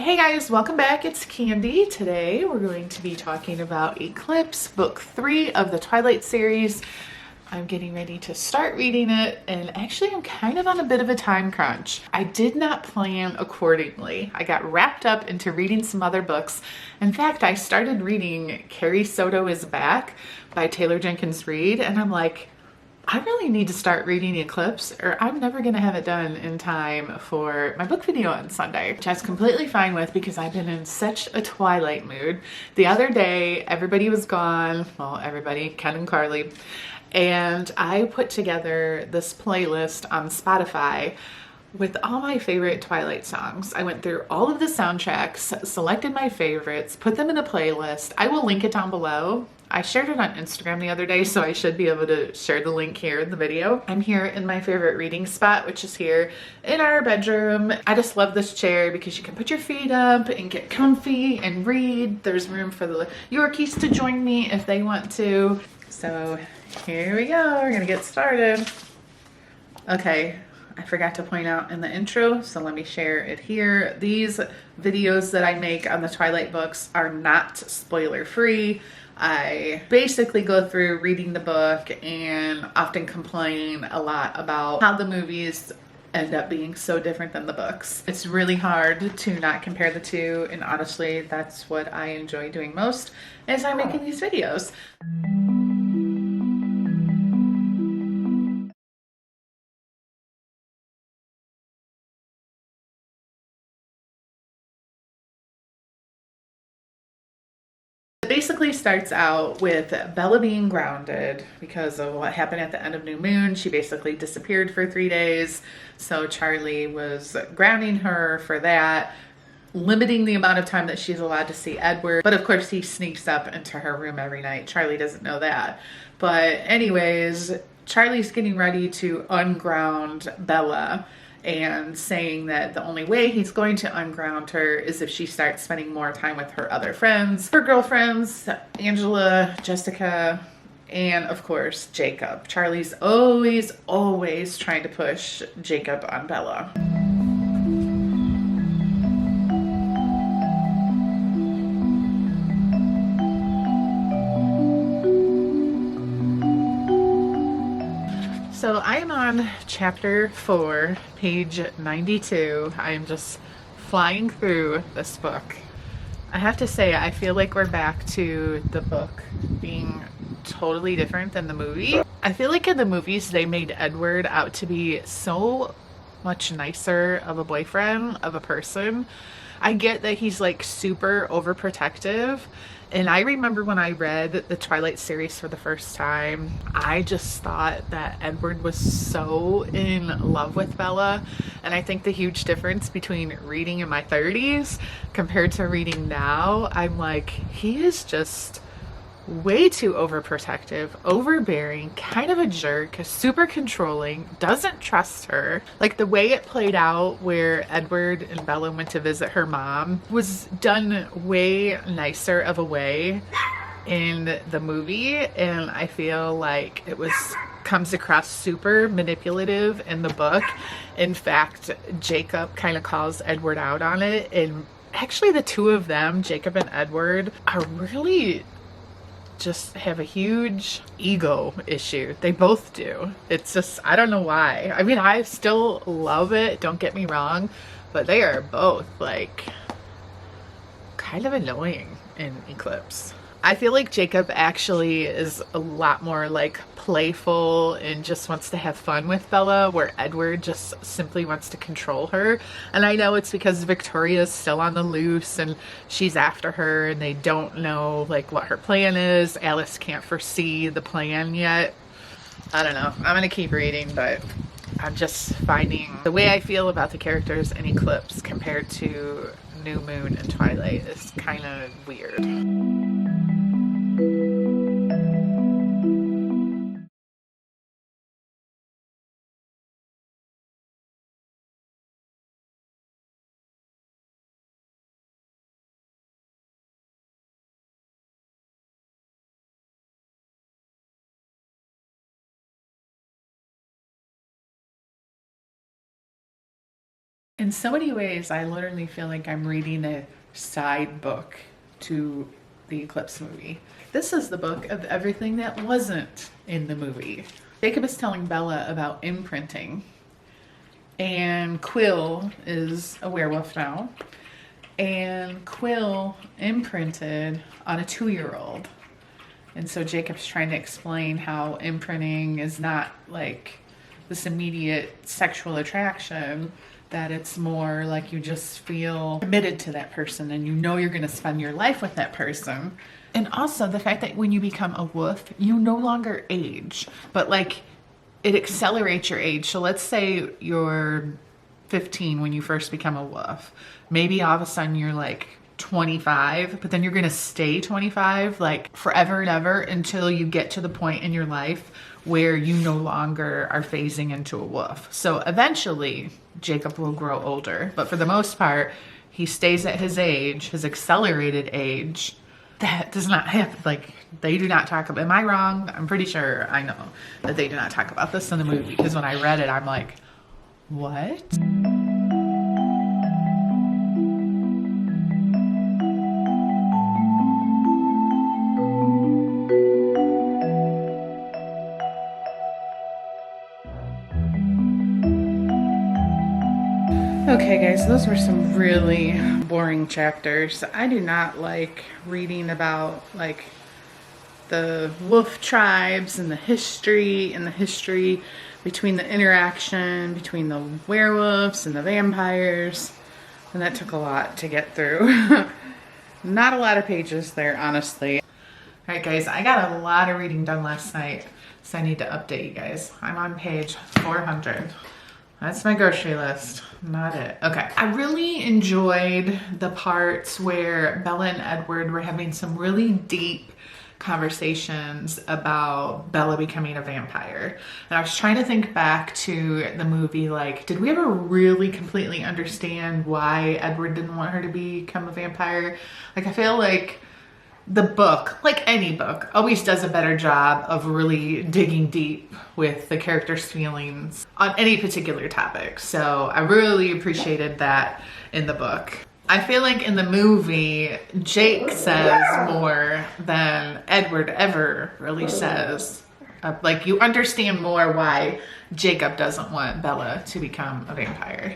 Hey guys, welcome back. It's Candy. Today we're going to be talking about Eclipse, book 3 of the Twilight series. I'm getting ready to start reading it, and actually I'm kind of on a bit of a time crunch. I did not plan accordingly. I got wrapped up into reading some other books. In fact, I started reading Carrie Soto is Back by Taylor Jenkins Reid, and I'm like, I really need to start reading Eclipse or I'm never going to have it done in time for my book video on Sunday, which I was completely fine with because I've been in such a Twilight mood. The other day, everybody was gone. Well, everybody, Ken and Carly. And I put together this playlist on Spotify with all my favorite Twilight songs. I went through all of the soundtracks, selected my favorites, put them in a playlist. I will link it down below. I shared it on Instagram the other day, so I should be able to share the link here in the video. I'm here in my favorite reading spot, which is here in our bedroom. I just love this chair because you can put your feet up and get comfy and read. There's room for the Yorkies to join me if they want to. So here we go, we're gonna get started. Okay, I forgot to point out in the intro, so let me share it here. These videos that I make on the Twilight books are not spoiler free. I basically go through reading the book and often complain a lot about how the movies end up being so different than the books. It's really hard to not compare the two, and honestly, that's what I enjoy doing most as I'm making these videos. It basically starts out with Bella being grounded because of what happened at the end of New Moon. She basically disappeared for 3 days. So Charlie was grounding her for that, limiting the amount of time that she's allowed to see Edward. But of course he sneaks up into her room every night. Charlie doesn't know that. But anyways, Charlie's getting ready to unground Bella and saying that the only way he's going to unground her is if she starts spending more time with her other friends, her girlfriends, Angela, Jessica, and of course, Jacob. Charlie's always trying to push Jacob on Bella. So I am on chapter 4, page 92. I am just flying through this book. I have to say, I feel like we're back to the book being totally different than the movie. I feel like in the movies, they made Edward out to be so much nicer of a boyfriend, of a person. I get that he's like super overprotective. And I remember when I read the Twilight series for the first time, I just thought that Edward was so in love with Bella. And I think the huge difference between reading in my 30s compared to reading now, I'm like, he is just way too overprotective, overbearing, kind of a jerk, super controlling, doesn't trust her. Like the way it played out where Edward and Bella went to visit her mom was done way nicer of a way in the movie, and I feel like it comes across super manipulative in the book. In fact, Jacob kind of calls Edward out on it, and actually the two of them, Jacob and Edward, are really just have a huge ego issue. They both do. It's just, I don't know why. I mean, I still love it, don't get me wrong, but they are both like kind of annoying in Eclipse. I feel like Jacob actually is a lot more like playful and just wants to have fun with Bella, where Edward just simply wants to control her. And I know it's because Victoria's still on the loose and she's after her and they don't know like what her plan is. Alice can't foresee the plan yet. I don't know. I'm gonna keep reading, but I'm just finding the way I feel about the characters in Eclipse compared to New Moon and Twilight is kind of weird. In so many ways, I literally feel like I'm reading a side book to the Eclipse movie. This is the book of everything that wasn't in the movie. Jacob is telling Bella about imprinting, and Quill is a werewolf now, and Quill imprinted on a 2-year-old. And so Jacob's trying to explain how imprinting is not like this immediate sexual attraction, that it's more like you just feel committed to that person and you know you're going to spend your life with that person. And also the fact that when you become a wolf, you no longer age, but like it accelerates your age. So let's say you're 15 when you first become a wolf. Maybe all of a sudden you're like 25, but then you're gonna stay 25 like forever and ever until you get to the point in your life where you no longer are phasing into a wolf. So eventually Jacob will grow older, but for the most part, he stays at his age, his accelerated age. That does not happen. Like, they do not talk about, am I wrong? I'm pretty sure I know that they do not talk about this in the movie, because when I read it, I'm like, what? Okay guys, those were some really boring chapters. I do not like reading about like the wolf tribes and the history between the interaction between the werewolves and the vampires. And that took a lot to get through. Not a lot of pages there, honestly. All right guys, I got a lot of reading done last night, so I need to update you guys. I'm on page 400. That's my grocery list, not it. Okay, I really enjoyed the parts where Bella and Edward were having some really deep conversations about Bella becoming a vampire. And I was trying to think back to the movie, like, did we ever really completely understand why Edward didn't want her to become a vampire? Like, I feel like the book, like any book, always does a better job of really digging deep with the character's feelings on any particular topic. So I really appreciated that in the book. I feel like in the movie, Jake says more than Edward ever really says. Like, you understand more why Jacob doesn't want Bella to become a vampire.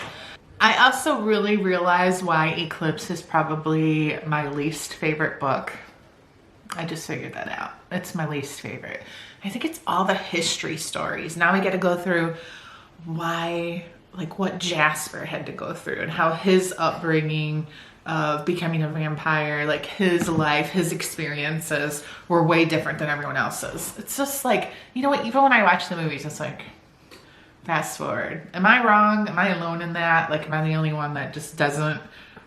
I also really realize why Eclipse is probably my least favorite book. I just figured that out. It's my least favorite. I think it's all the history stories. Now we get to go through why, like what Jasper had to go through and how his upbringing of becoming a vampire, like his life, his experiences were way different than everyone else's. It's just like, you know what, even when I watch the movies, it's like, fast forward. Am I wrong? Am I alone in that? Like, am I the only one that just doesn't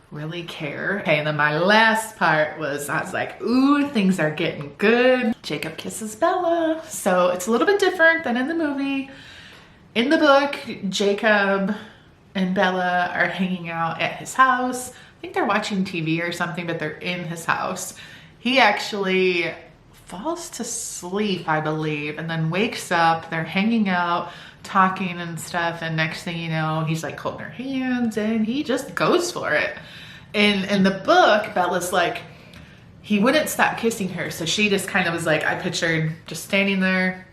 really care? Okay, and then my last part was, I was like, ooh, things are getting good. Jacob kisses Bella. So it's a little bit different than in the movie. In the book, Jacob and Bella are hanging out at his house. I think they're watching TV or something, but they're in his house. He actually falls to sleep, I believe, and then wakes up. They're hanging out, talking and stuff, and next thing you know, he's like holding her hands and he just goes for it. In the book, Bella's like, he wouldn't stop kissing her, so she just kind of was like, I pictured just standing there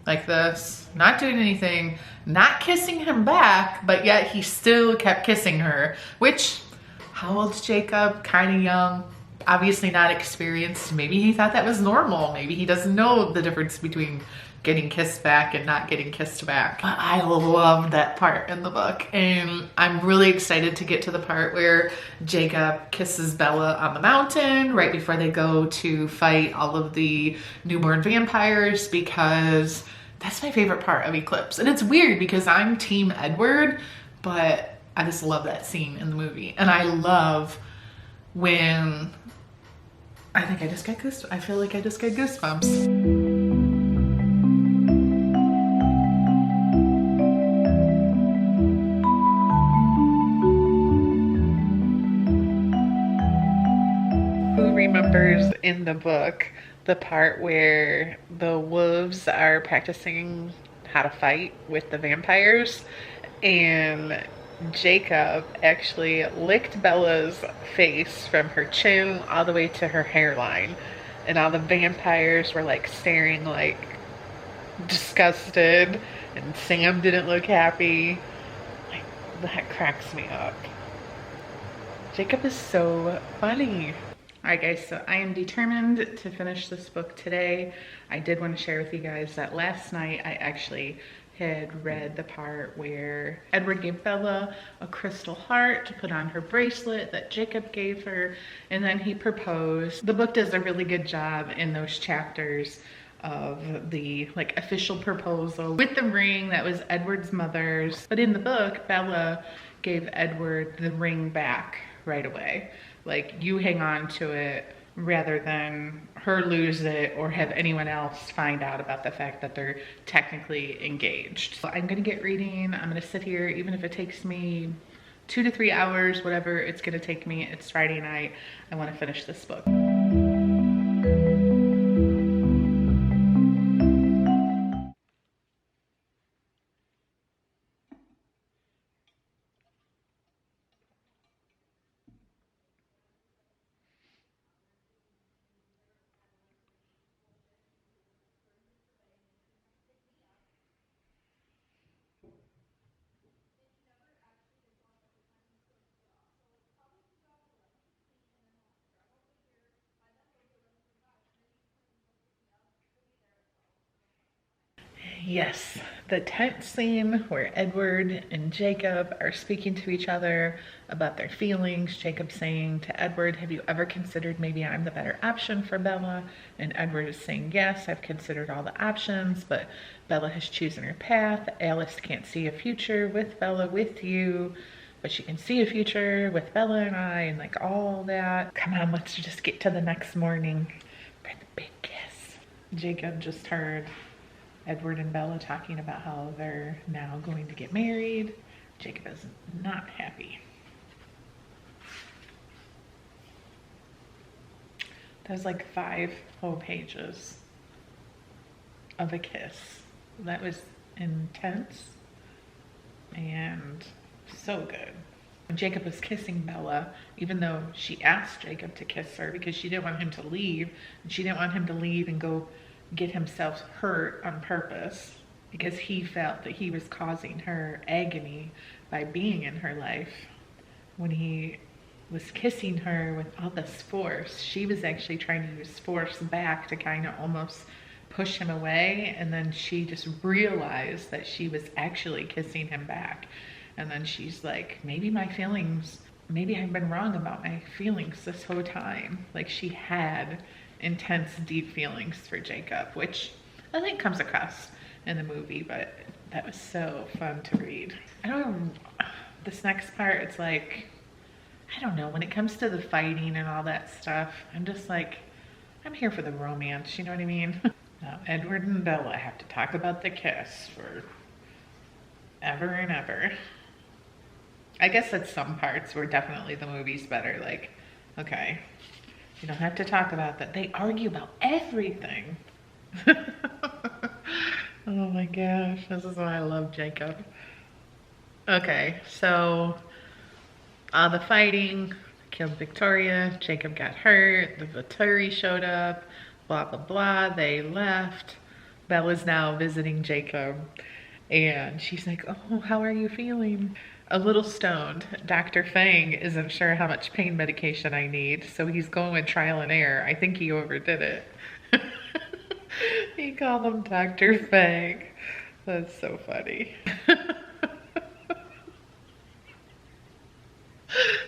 like this, not doing anything, not kissing him back, but yet he still kept kissing her. Which, how old's Jacob? Kind of young, obviously not experienced. Maybe he thought that was normal. Maybe he doesn't know the difference between getting kissed back and not getting kissed back. But I love that part in the book, and I'm really excited to get to the part where Jacob kisses Bella on the mountain right before they go to fight all of the newborn vampires, because that's my favorite part of Eclipse. And it's weird because I'm Team Edward, but I just love that scene in the movie. And I love when, I think I just got goosebumps. I feel like I just got goosebumps. Remembers in the book the part where the wolves are practicing how to fight with the vampires, and Jacob actually licked Bella's face from her chin all the way to her hairline. And all the vampires were like staring like disgusted. And Sam didn't look happy. Like, that cracks me up. Jacob is so funny. Alright guys, so I am determined to finish this book today. I did want to share with you guys that last night I actually had read the part where Edward gave Bella a crystal heart to put on her bracelet that Jacob gave her, and then he proposed. The book does a really good job in those chapters of the like official proposal with the ring that was Edward's mother's. But in the book, Bella gave Edward the ring back right away. Like, you hang on to it rather than her lose it or have anyone else find out about the fact that they're technically engaged. So I'm gonna get reading. I'm gonna sit here, even if it takes me 2 to 3 hours, whatever it's gonna take me. It's Friday night. I wanna finish this book. Yes, the tent scene where Edward and Jacob are speaking to each other about their feelings. Jacob saying to Edward, have you ever considered maybe I'm the better option for Bella? And Edward is saying, yes, I've considered all the options, but Bella has chosen her path. Alice can't see a future with Bella with you, but she can see a future with Bella and I, and like all that. Come on, let's just get to the next morning for the big kiss. Jacob just heard Edward and Bella talking about how they're now going to get married. Jacob is not happy. There's like 5 whole pages of a kiss. That was intense and so good. Jacob was kissing Bella, even though she asked Jacob to kiss her because she didn't want him to leave, and she didn't want him to leave and go get himself hurt on purpose because he felt that he was causing her agony by being in her life. When he was kissing her with all this force, she was actually trying to use force back to kind of almost push him away, and then she just realized that she was actually kissing him back. And then she's like, maybe my feelings, maybe I've been wrong about my feelings this whole time. Like, she had intense, deep feelings for Jacob, which I think comes across in the movie, but that was so fun to read. I don't know, this next part, it's like, I don't know, when it comes to the fighting and all that stuff, I'm just like, I'm here for the romance, you know what I mean? Now, Edward and Bella have to talk about the kiss for ever and ever. I guess at some parts where definitely the movie's better, like, okay, you don't have to talk about that. They argue about everything. Oh my gosh, this is why I love Jacob. Okay, so all the fighting killed Victoria. Jacob got hurt. The Vittori showed up. Blah, blah, blah. They left. Bella's now visiting Jacob. And she's like, oh, how are you feeling? A little stoned. Dr. Fang isn't sure how much pain medication I need, so he's going with trial and error. I think he overdid it. He called him Dr. Fang. That's so funny.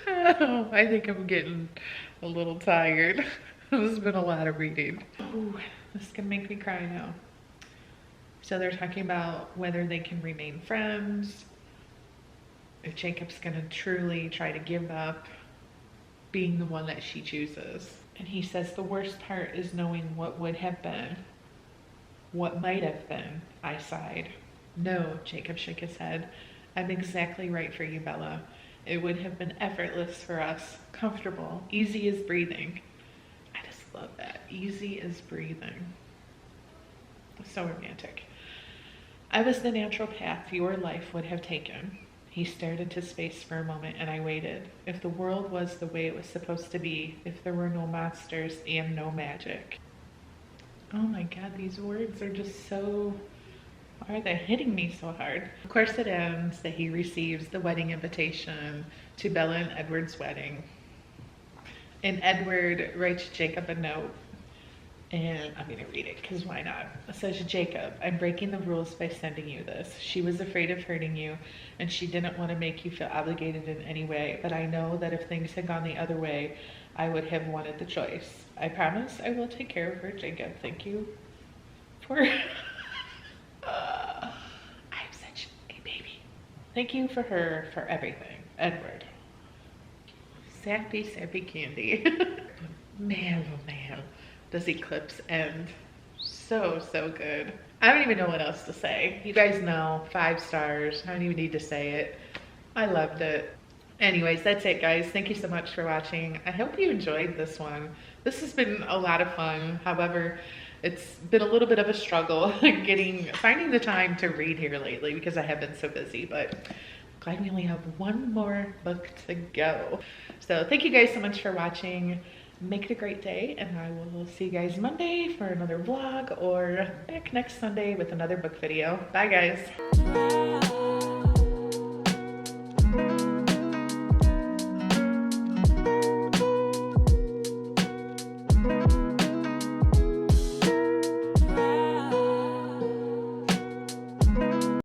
Oh, I think I'm getting a little tired. There's been a lot of reading. Oh, this is gonna make me cry now. So they're talking about whether they can remain friends, if Jacob's gonna truly try to give up being the one that she chooses. And he says the worst part is knowing what would have been, what might have been. I sighed. No, Jacob shook his head. I'm exactly right for you, Bella. It would have been effortless for us, comfortable, easy as breathing. I just love that. Easy as breathing. So romantic. I was the natural path your life would have taken. He stared into space for a moment and I waited. If the world was the way it was supposed to be, if there were no monsters and no magic. Oh my god, these words are just so... why are they hitting me so hard? Of course it ends that he receives the wedding invitation to Bella and Edward's wedding. And Edward writes Jacob a note. And I'm going to read it because why not? It says, Jacob, I'm breaking the rules by sending you this. She was afraid of hurting you and she didn't want to make you feel obligated in any way. But I know that if things had gone the other way, I would have wanted the choice. I promise I will take care of her, Jacob. Thank you for... I'm such a baby. Thank you for her, for everything. Edward. Sappy, sappy Candi. Man, oh man. Does Eclipse end so good. I don't even know what else to say. You guys know, 5 stars. I don't even need to say it. I loved it. Anyways, that's it guys. Thank you so much for watching. I hope you enjoyed this one. This has been a lot of fun. However, it's been a little bit of a struggle finding the time to read here lately because I have been so busy, but I'm glad we only have one more book to go. So thank you guys so much for watching. Make it a great day, and I will see you guys Monday for another vlog or back next Sunday with another book video. Bye guys.